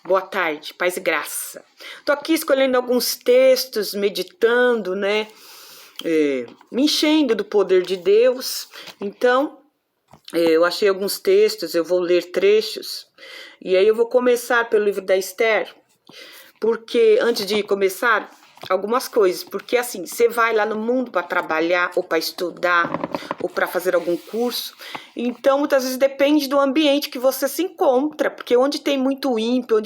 Boa tarde, paz e graça. Tô aqui escolhendo alguns textos, meditando, né? Me enchendo do poder de Deus. Então, eu achei alguns textos, eu vou ler trechos. E aí eu vou começar pelo livro da Esther. Porque, antes de começar, algumas coisas. Porque, assim, você vai lá no mundo para trabalhar, ou para estudar, ou para fazer algum curso. Então, muitas vezes depende do ambiente que você se encontra, porque onde tem muito ímpio,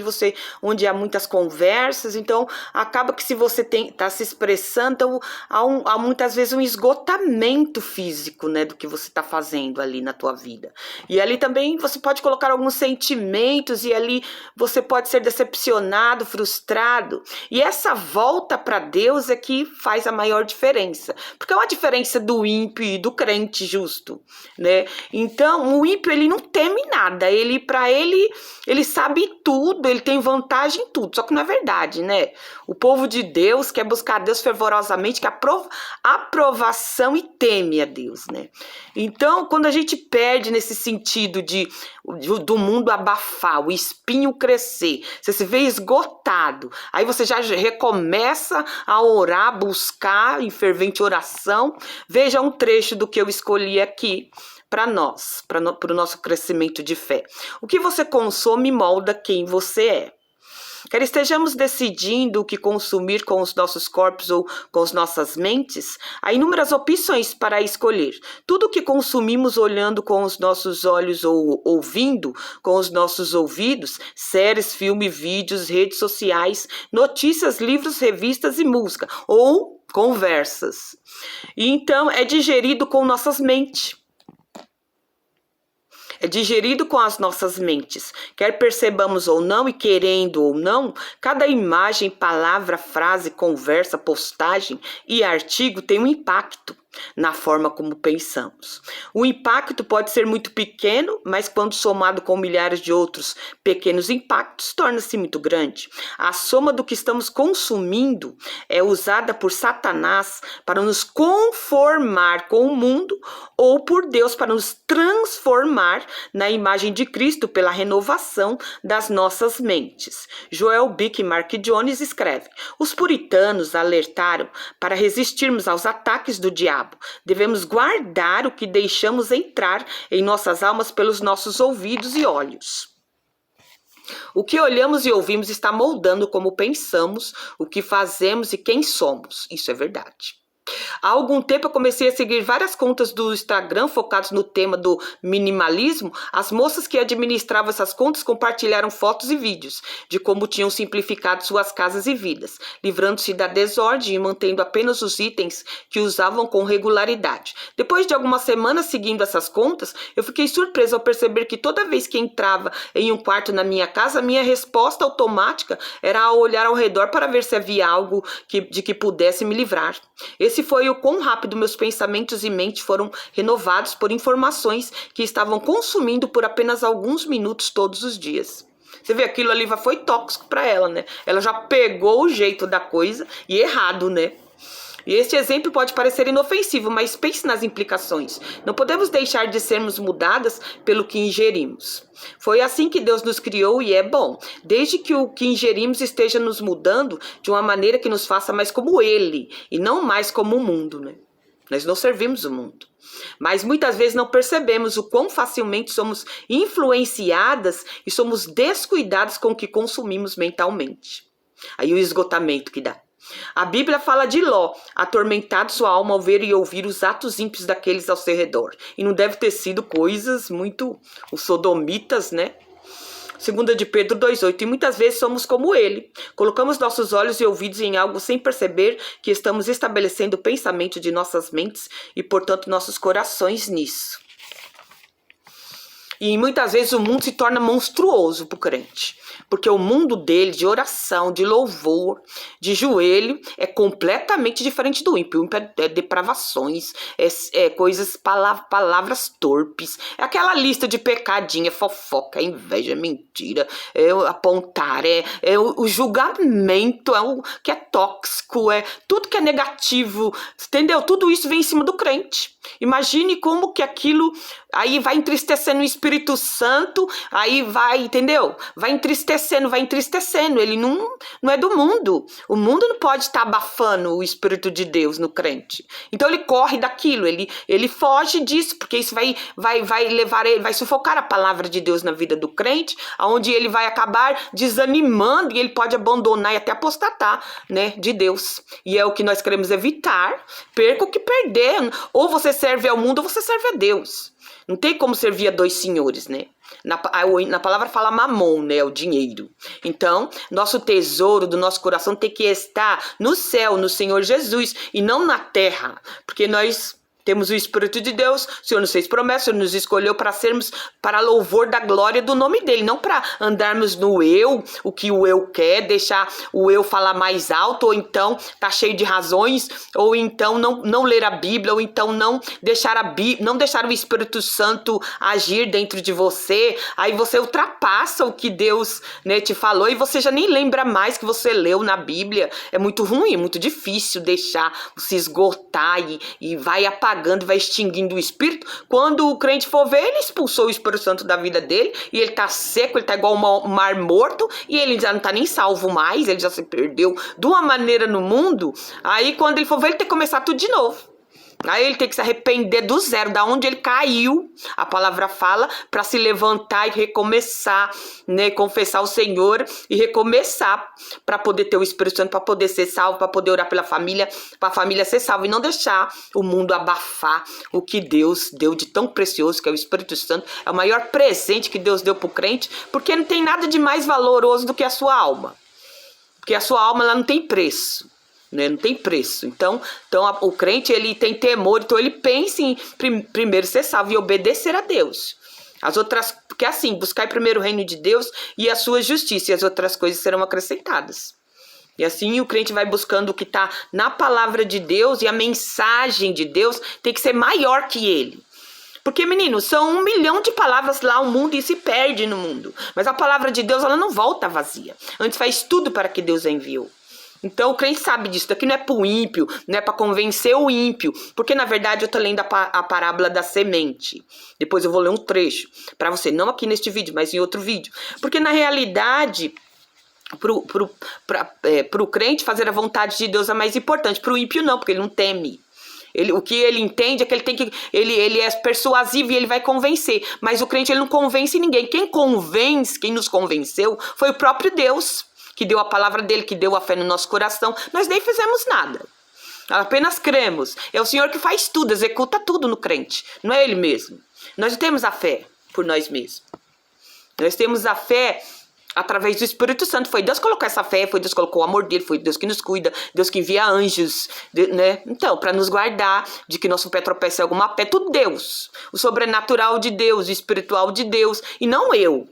onde há muitas conversas, então acaba que se você está se expressando, então, há muitas vezes um esgotamento físico, né, do que você está fazendo ali na tua vida. E ali também você pode colocar alguns sentimentos e ali você pode ser decepcionado, frustrado. E essa volta para Deus é que faz a maior diferença, porque é uma diferença do ímpio e do crente justo, né? Então, o ímpio, ele não teme nada, ele sabe tudo, ele tem vantagem em tudo, só que não é verdade, né? O povo de Deus quer buscar Deus fervorosamente, que aprovação e teme a Deus, né? Então, quando a gente perde nesse sentido do mundo abafar, o espinho crescer, você se vê esgotado, aí você já recomeça a orar, buscar em fervente oração. Veja um trecho do que eu escolhi aqui para nós, para o nosso crescimento de fé. O que você consome molda quem você é. Quer estejamos decidindo o que consumir com os nossos corpos ou com as nossas mentes, há inúmeras opções para escolher. Tudo que consumimos olhando com os nossos olhos ou ouvindo com os nossos ouvidos, séries, filmes, vídeos, redes sociais, notícias, livros, revistas e música, ou conversas. E então é digerido com nossas mentes. É digerido com as nossas mentes. Quer percebamos ou não e querendo ou não, cada imagem, palavra, frase, conversa, postagem e artigo tem um impacto na forma como pensamos. O impacto pode ser muito pequeno, mas quando somado com milhares de outros pequenos impactos, torna-se muito grande. A soma do que estamos consumindo é usada por Satanás para nos conformar com o mundo ou por Deus para nos transformar na imagem de Cristo pela renovação das nossas mentes. Joel Bick e Mark Jones escrevem: os puritanos alertaram para resistirmos aos ataques do diabo. Devemos guardar o que deixamos entrar em nossas almas pelos nossos ouvidos e olhos. O que olhamos e ouvimos está moldando como pensamos, o que fazemos e quem somos. Isso é verdade. Há algum tempo eu comecei a seguir várias contas do Instagram focadas no tema do minimalismo. As moças que administravam essas contas compartilharam fotos e vídeos de como tinham simplificado suas casas e vidas, livrando-se da desordem e mantendo apenas os itens que usavam com regularidade. Depois de algumas semanas seguindo essas contas, eu fiquei surpresa ao perceber que toda vez que entrava em um quarto na minha casa, minha resposta automática era olhar ao redor para ver se havia algo de que pudesse me livrar. Esse foi o quão rápido meus pensamentos e mente foram renovados por informações que estavam consumindo por apenas alguns minutos todos os dias. Você vê, aquilo ali foi tóxico para ela, né? Ela já pegou o jeito da coisa e errado, né? E este exemplo pode parecer inofensivo, mas pense nas implicações. Não podemos deixar de sermos mudadas pelo que ingerimos. Foi assim que Deus nos criou e é bom, desde que o que ingerimos esteja nos mudando de uma maneira que nos faça mais como Ele e não mais como o mundo, né? Nós não servimos o mundo. Mas muitas vezes não percebemos o quão facilmente somos influenciadas e somos descuidados com o que consumimos mentalmente. Aí o esgotamento que dá. A Bíblia fala de Ló, atormentado sua alma ao ver e ouvir os atos ímpios daqueles ao seu redor. E não deve ter sido coisas muito... os sodomitas, né? 2 de Pedro 2,8. E muitas vezes somos como ele. Colocamos nossos olhos e ouvidos em algo sem perceber que estamos estabelecendo o pensamento de nossas mentes e, portanto, nossos corações nisso. E muitas vezes o mundo se torna monstruoso para o crente. Porque o mundo dele, de oração, de louvor, de joelho, é completamente diferente do ímpio. O ímpio é depravações, coisas, palavras torpes. É aquela lista de pecadinho, é fofoca, é inveja, é mentira, é apontar, é o julgamento, é o que é tóxico, é tudo que é negativo, entendeu? Tudo isso vem em cima do crente. Imagine como que aquilo aí vai entristecendo o espírito Espírito Santo, aí vai, entendeu? Vai entristecendo. Ele não é do mundo. O mundo não pode estar abafando o Espírito de Deus no crente. Então ele corre daquilo, ele foge disso, porque isso vai levar ele, vai sufocar a palavra de Deus na vida do crente, onde ele vai acabar desanimando e ele pode abandonar e até apostatar, né, de Deus. E é o que nós queremos evitar. Perca o que perder. Ou você serve ao mundo ou você serve a Deus. Não tem como servir a dois senhores, né? Na palavra fala mamon, né? O dinheiro. Então, nosso tesouro do nosso coração tem que estar no céu, no Senhor Jesus, e não na terra. Porque nós temos o Espírito de Deus, o Senhor nos fez promessa, o Senhor nos escolheu para sermos para louvor da glória do nome dele, não para andarmos no eu, o que o eu quer, deixar o eu falar mais alto, ou então tá cheio de razões, ou então não ler a Bíblia, ou então não deixar o Espírito Santo agir dentro de você. Aí você ultrapassa o que Deus, né, te falou e você já nem lembra mais que você leu na Bíblia. É muito ruim, é muito difícil deixar se esgotar e vai apagando e vai extinguindo o Espírito. Quando o crente for ver, ele expulsou o Espírito Santo da vida dele e ele tá seco, ele tá igual um mar morto e ele já não tá nem salvo mais, ele já se perdeu de uma maneira no mundo. Aí quando ele for ver, ele tem que começar tudo de novo. Aí ele tem que se arrepender do zero, da onde ele caiu, a palavra fala, para se levantar e recomeçar, né, confessar o Senhor e recomeçar para poder ter o Espírito Santo, para poder ser salvo, para poder orar pela família, para a família ser salva e não deixar o mundo abafar o que Deus deu de tão precioso, que é o Espírito Santo. É o maior presente que Deus deu para o crente, porque não tem nada de mais valoroso do que a sua alma. Porque a sua alma ela não tem preço. Né? Não tem preço. Então o crente ele tem temor, então ele pensa em primeiro ser salvo e obedecer a Deus. As outras, porque assim, buscar primeiro o reino de Deus e a sua justiça, e as outras coisas serão acrescentadas. E assim o crente vai buscando o que está na palavra de Deus, e a mensagem de Deus tem que ser maior que ele. Porque, menino, são 1 milhão de palavras lá, o mundo, e se perde no mundo. Mas a palavra de Deus, ela não volta vazia. Antes faz tudo para que Deus a enviou. Então o crente sabe disso, daqui não é para o ímpio, não é para convencer o ímpio, porque na verdade eu estou lendo a parábola da semente. Depois eu vou ler um trecho para você, não aqui neste vídeo, mas em outro vídeo. Porque na realidade, pro crente fazer a vontade de Deus é mais importante, para o ímpio não, porque ele não teme. O que ele entende é que ele é persuasivo e ele vai convencer, mas o crente ele não convence ninguém. Quem nos convenceu foi o próprio Deus, que deu a palavra dele, que deu a fé no nosso coração. Nós nem fizemos nada. Apenas cremos. É o Senhor que faz tudo, executa tudo no crente. Não é ele mesmo. Nós não temos a fé por nós mesmos. Nós temos a fé através do Espírito Santo. Foi Deus que colocou essa fé, foi Deus que colocou o amor dele, foi Deus que nos cuida, Deus que envia anjos, né? Então, para nos guardar de que nosso pé tropece em alguma pé, tudo Deus. O sobrenatural de Deus, o espiritual de Deus, e não eu.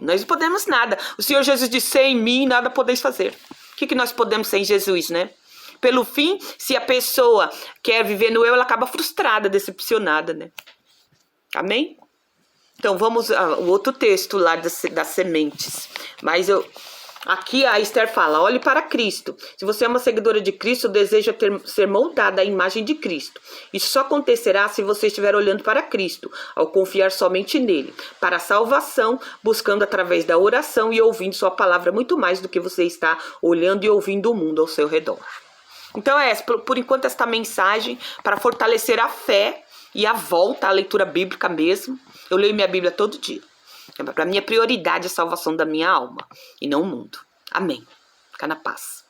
Nós não podemos nada. O Senhor Jesus disse, sem mim nada podeis fazer. O que nós podemos sem Jesus, né? Pelo fim, se a pessoa quer viver no eu, ela acaba frustrada, decepcionada, né? Amém? Então vamos ao outro texto lá das sementes. Mas aqui a Esther fala, olhe para Cristo. Se você é uma seguidora de Cristo, deseja ser moldada à imagem de Cristo. Isso só acontecerá se você estiver olhando para Cristo, ao confiar somente nele, para a salvação, buscando através da oração e ouvindo sua palavra muito mais do que você está olhando e ouvindo o mundo ao seu redor. Então por enquanto esta mensagem para fortalecer a fé e a volta à leitura bíblica mesmo. Eu leio minha Bíblia todo dia. Para mim, a prioridade é a salvação da minha alma e não o mundo. Amém. Fica na paz.